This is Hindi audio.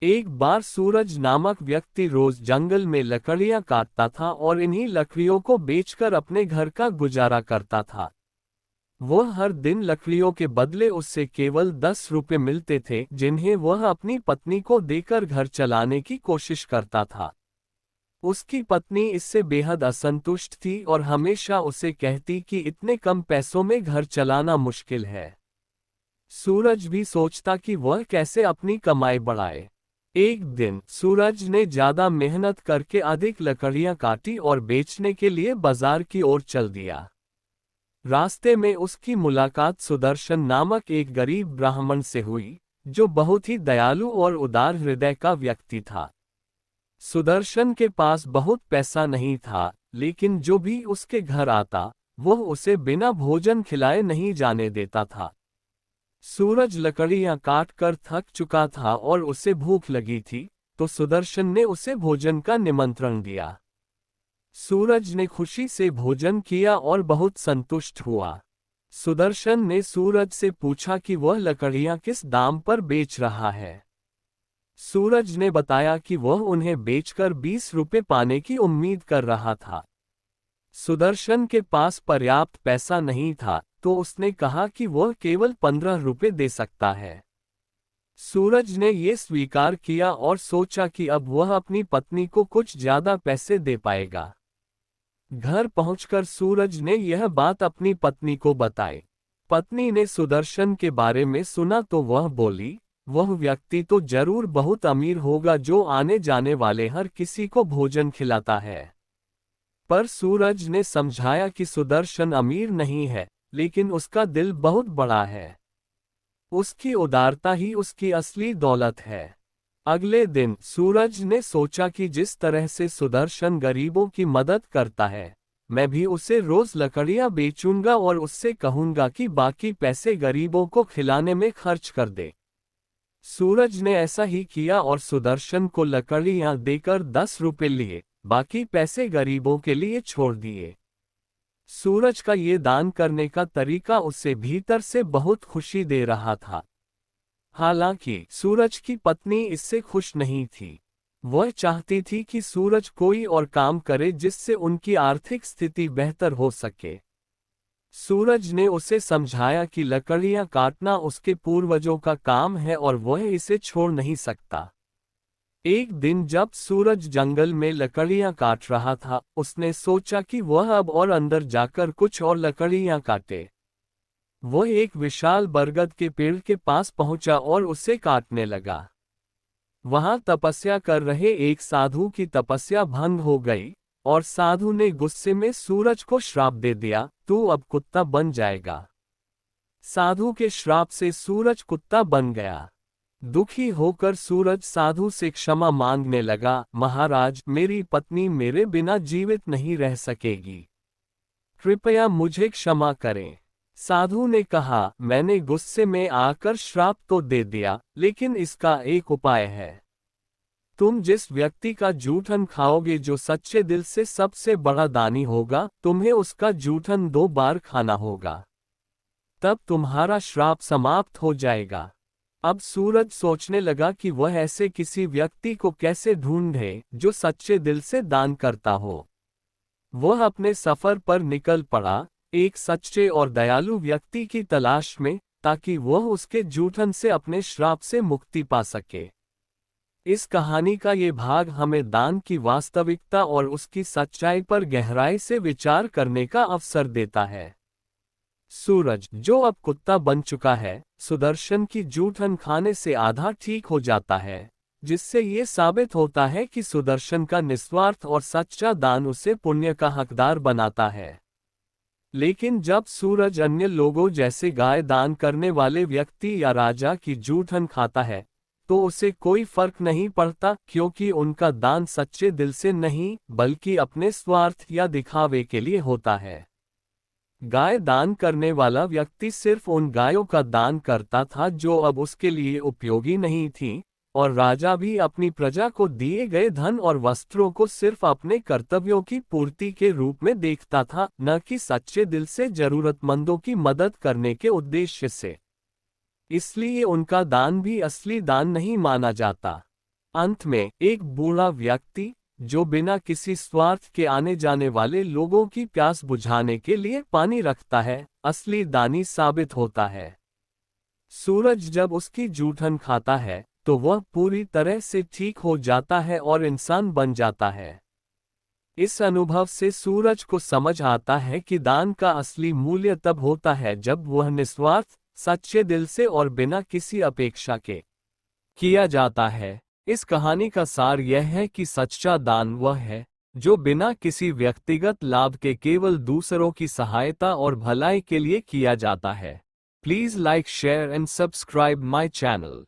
एक बार सूरज नामक व्यक्ति रोज जंगल में लकड़ियां काटता था और इन्हीं लकड़ियों को बेचकर अपने घर का गुजारा करता था। वह हर दिन लकड़ियों के बदले उससे केवल 10 रुपये मिलते थे, जिन्हें वह अपनी पत्नी को देकर घर चलाने की कोशिश करता था। उसकी पत्नी इससे बेहद असंतुष्ट थी और हमेशा उसे कहती कि इतने कम पैसों में घर चलाना मुश्किल है। सूरज भी सोचता कि वह कैसे अपनी कमाई बढ़ाए। एक दिन सूरज ने ज्यादा मेहनत करके अधिक लकड़ियां काटी और बेचने के लिए बाजार की ओर चल दिया। रास्ते में उसकी मुलाकात सुदर्शन नामक एक गरीब ब्राह्मण से हुई, जो बहुत ही दयालु और उदार हृदय का व्यक्ति था। सुदर्शन के पास बहुत पैसा नहीं था, लेकिन जो भी उसके घर आता, वह उसे बिना भोजन खिलाए नहीं जाने देता था। सूरज लकड़ियां काट कर थक चुका था और उसे भूख लगी थी, तो सुदर्शन ने उसे भोजन का निमंत्रण दिया। सूरज ने खुशी से भोजन किया और बहुत संतुष्ट हुआ। सुदर्शन ने सूरज से पूछा कि वह लकड़ियां किस दाम पर बेच रहा है। सूरज ने बताया कि वह उन्हें बेचकर 20 रुपये पाने की उम्मीद कर रहा था। सुदर्शन के पास पर्याप्त पैसा नहीं था, तो उसने कहा कि वह केवल 15 रुपये दे सकता है। सूरज ने यह स्वीकार किया और सोचा कि अब वह अपनी पत्नी को कुछ ज्यादा पैसे दे पाएगा। घर पहुंचकर सूरज ने यह बात अपनी पत्नी को बताई। पत्नी ने सुदर्शन के बारे में सुना तो वह बोली, वह व्यक्ति तो जरूर बहुत अमीर होगा जो आने जाने वाले हर किसी को भोजन खिलाता है। पर सूरज ने समझाया कि सुदर्शन अमीर नहीं है, लेकिन उसका दिल बहुत बड़ा है। उसकी उदारता ही उसकी असली दौलत है। अगले दिन सूरज ने सोचा कि जिस तरह से सुदर्शन गरीबों की मदद करता है, मैं भी उसे रोज लकड़ियां बेचूंगा और उससे कहूंगा कि बाकी पैसे गरीबों को खिलाने में खर्च कर दे। सूरज ने ऐसा ही किया और सुदर्शन को लकड़ियां देकर 10 रुपये लिए, बाकी पैसे गरीबों के लिए छोड़ दिए। सूरज का ये दान करने का तरीका उसे भीतर से बहुत खुशी दे रहा था। हालांकि सूरज की पत्नी इससे खुश नहीं थी। वह चाहती थी कि सूरज कोई और काम करे जिससे उनकी आर्थिक स्थिति बेहतर हो सके। सूरज ने उसे समझाया कि लकड़ियां काटना उसके पूर्वजों का काम है और वह इसे छोड़ नहीं सकता। एक दिन जब सूरज जंगल में लकड़ियां काट रहा था, उसने सोचा कि वह अब और अंदर जाकर कुछ और लकड़ियां काटे। वह एक विशाल बरगद के पेड़ के पास पहुंचा और उसे काटने लगा। वहां तपस्या कर रहे एक साधु की तपस्या भंग हो गई और साधु ने गुस्से में सूरज को श्राप दे दिया, तू अब कुत्ता बन जाएगा। साधु के श्राप से सूरज कुत्ता बन गया। दुखी होकर सूरज साधु से क्षमा मांगने लगा, महाराज, मेरी पत्नी मेरे बिना जीवित नहीं रह सकेगी, कृपया मुझे क्षमा करें। साधु ने कहा, मैंने गुस्से में आकर श्राप तो दे दिया, लेकिन इसका एक उपाय है। तुम जिस व्यक्ति का जूठन खाओगे जो सच्चे दिल से सबसे बड़ा दानी होगा, तुम्हें उसका जूठन 2 बार खाना होगा। तब तुम्हारा श्राप समाप्त हो जाएगा। अब सूरज सोचने लगा कि वह ऐसे किसी व्यक्ति को कैसे ढूंढे जो सच्चे दिल से दान करता हो। वह अपने सफर पर निकल पड़ा, एक सच्चे और दयालु व्यक्ति की तलाश में, ताकि वह उसके जूठन से अपने श्राप से मुक्ति पा सके। इस कहानी का ये भाग हमें दान की वास्तविकता और उसकी सच्चाई पर गहराई से विचार करने का अवसर देता है। सूरज, जो अब कुत्ता बन चुका है, सुदर्शन की जूठन खाने से आधा ठीक हो जाता है, जिससे ये साबित होता है कि सुदर्शन का निस्वार्थ और सच्चा दान उसे पुण्य का हकदार बनाता है। लेकिन जब सूरज अन्य लोगों जैसे गाय दान करने वाले व्यक्ति या राजा की जूठन खाता है, तो उसे कोई फर्क नहीं पड़ता, क्योंकि उनका दान सच्चे दिल से नहीं, बल्कि अपने स्वार्थ या दिखावे के लिए होता है। गाय दान करने वाला व्यक्ति सिर्फ उन गायों का दान करता था जो अब उसके लिए उपयोगी नहीं थी, और राजा भी अपनी प्रजा को दिए गए धन और वस्त्रों को सिर्फ अपने कर्तव्यों की पूर्ति के रूप में देखता था, न कि सच्चे दिल से जरूरतमंदों की मदद करने के उद्देश्य से। इसलिए उनका दान भी असली दान नहीं माना जाता। अंत में एक बूढ़ा व्यक्ति, जो बिना किसी स्वार्थ के आने जाने वाले लोगों की प्यास बुझाने के लिए पानी रखता है, असली दानी साबित होता है। सूरज जब उसकी जूठन खाता है, तो वह पूरी तरह से ठीक हो जाता है और इंसान बन जाता है। इस अनुभव से सूरज को समझ आता है कि दान का असली मूल्य तब होता है जब वह निस्वार्थ, सच्चे दिल से और बिना किसी अपेक्षा के किया जाता है। इस कहानी का सार यह है कि सच्चा दान वह है जो बिना किसी व्यक्तिगत लाभ के केवल दूसरों की सहायता और भलाई के लिए किया जाता है। Please like, share and subscribe my channel.